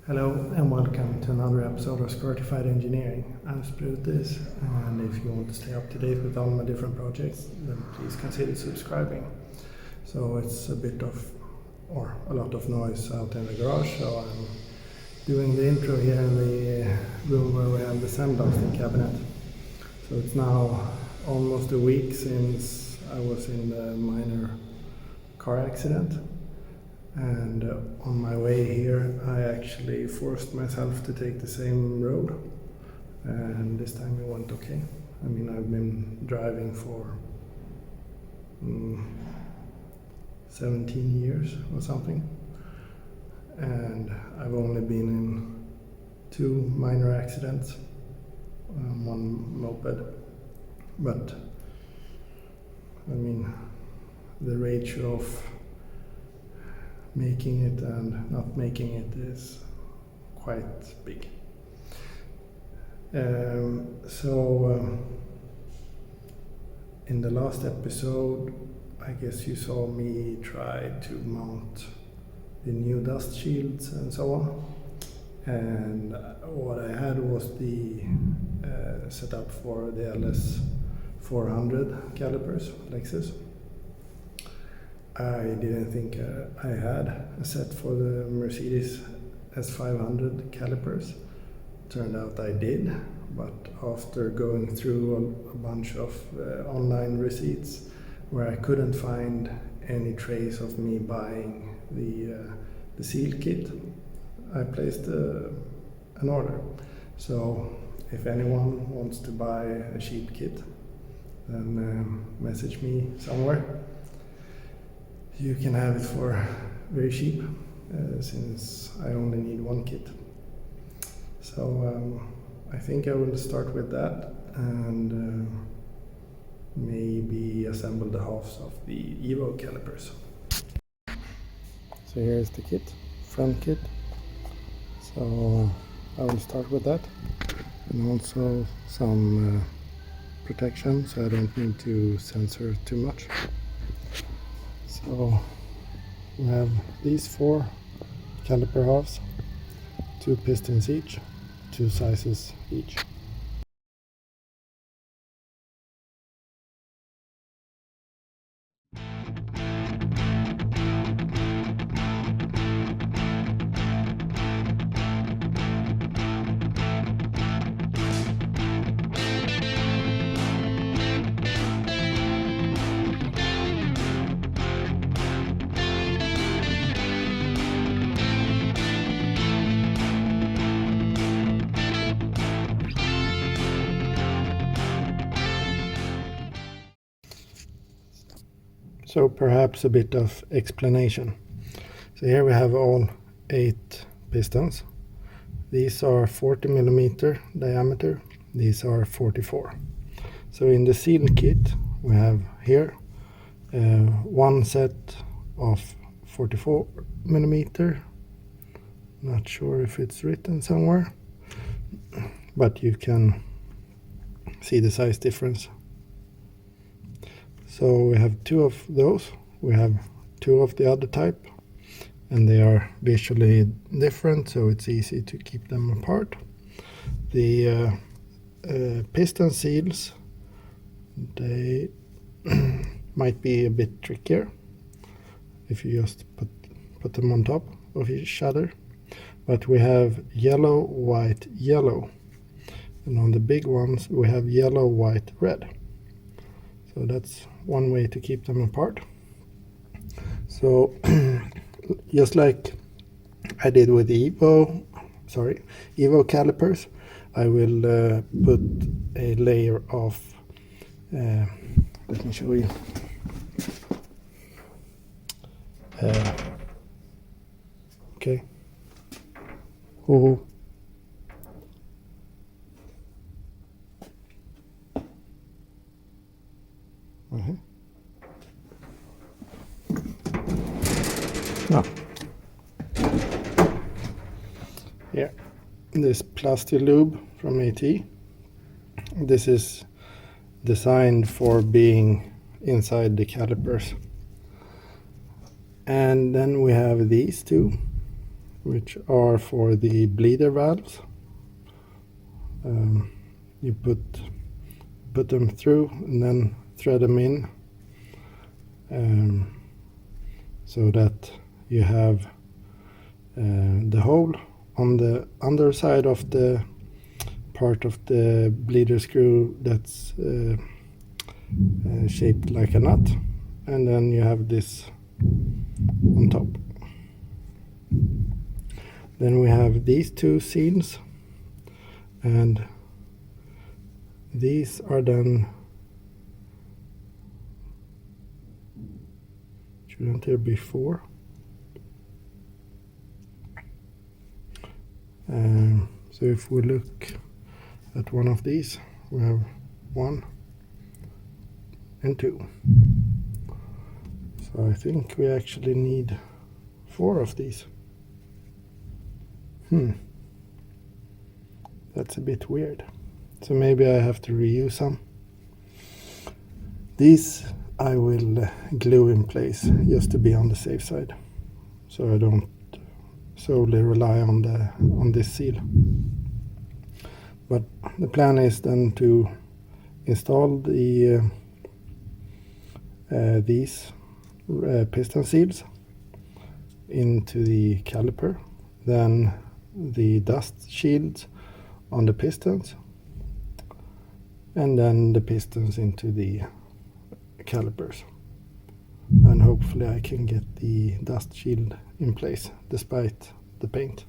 Hello and welcome to another episode of Squirtified Engineering. I'm Sprutis, and if you want to stay up to date with all my different projects, then please consider subscribing. So it's a lot of noise out in the garage, so I'm doing the intro here in the room where we have the sandblasting cabinet. So it's now almost a week since I was in the minor car accident. And on my way here, I actually forced myself to take the same road, and this time it went okay. I mean, I've been driving for 17 years or something, and I've only been in 2 minor accidents, one moped, but I mean, the ratio of making it and not making it is quite big. In the last episode, I guess you saw me try to mount the new dust shields and so on. And what I had was the setup for the LS400 calipers, Lexus. I didn't think I had a set for the Mercedes S500 calipers. Turned out I did, but after going through a bunch of online receipts where I couldn't find any trace of me buying the seal kit, I placed an order. So if anyone wants to buy a sheet kit, then message me somewhere. You can have it for very cheap, since I only need one kit. So I think I will start with that and maybe assemble the halves of the Evo calipers. So here's the kit, front kit. So I will start with that, and also some protection so I don't need to censor too much. So we have these 4 caliper halves, 2 pistons each, 2 sizes each. So perhaps a bit of explanation. So here we have all 8 pistons. These are 40 millimeter diameter. These are 44. So in the seal kit we have here one set of 44 millimeter. Not sure if it's written somewhere, but you can see the size difference. So we have 2 of those, we have 2 of the other type, and they are visually different, so it's easy to keep them apart. The piston seals, they might be a bit trickier if you just put them on top of each other. But we have yellow, white, yellow, and on the big ones we have yellow, white, red. So that's one way to keep them apart. So just like I did with the Evo calipers, I will put a layer of, let me show you. Okay. No. Yeah, this plastic lube from AT. This is designed for being inside the calipers. And then we have these 2 which are for the bleeder valves. You put them through and then thread them in, so that you have the hole on the underside of the part of the bleeder screw that's shaped like a nut, and then you have this on top. Then we have these two seals, and these are done. Shouldn't there be four? So if we look at one of these, we have 1 and 2. So I think we actually need 4 of these. That's a bit weird. So maybe I have to reuse some. These I will glue in place just to be on the safe side, so I don't solely rely on this seal. But the plan is then to install the these piston seals into the caliper, then the dust shields on the pistons, and then the pistons into the calipers. And hopefully I can get the dust shield in place despite the paint.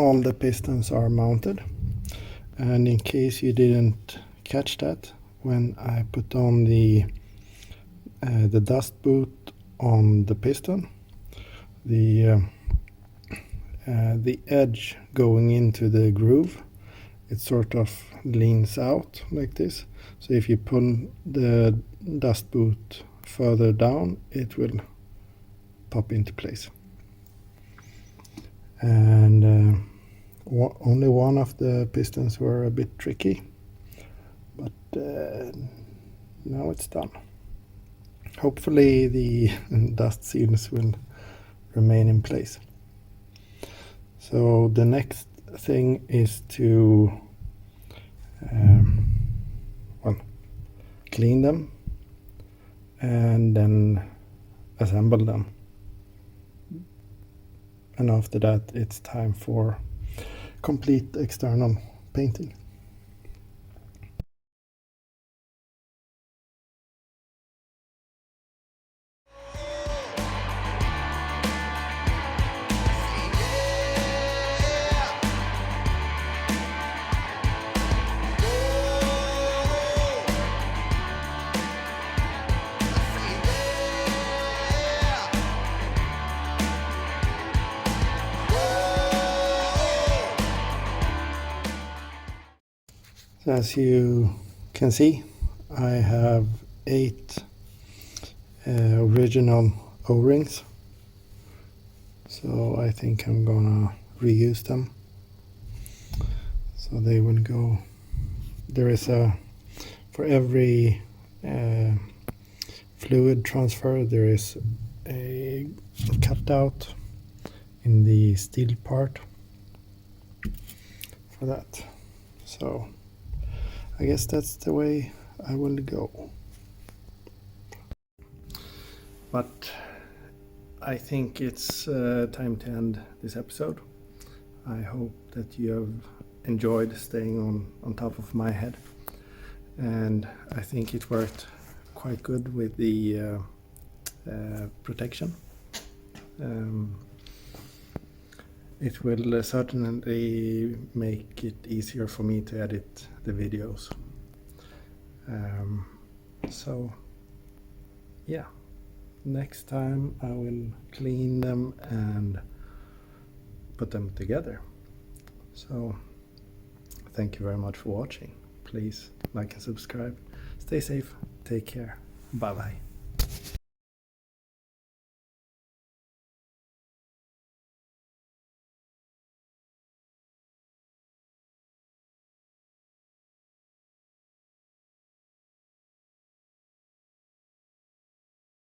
all the pistons are mounted. And in case you didn't catch that, when I put on the dust boot on the piston, the edge going into the groove, it sort of leans out like this. So if you pull the dust boot further down, it will pop into place. And only one of the pistons were a bit tricky, but now it's done. Hopefully the dust seals will remain in place. So the next thing is to clean them and then assemble them. And after that, it's time for complete external painting. As you can see, I have 8 original O-rings, so I think I'm gonna reuse them. So they will go, there is for every fluid transfer there is a cutout in the steel part for that. So I guess that's the way I will go. But I think it's time to end this episode. I hope that you have enjoyed staying on top of my head. And I think it worked quite good with the protection. It will certainly make it easier for me to edit the videos. So yeah, next time I will clean them and put them together. So thank you very much for watching. Please like and subscribe. Stay safe. Take care. Bye bye.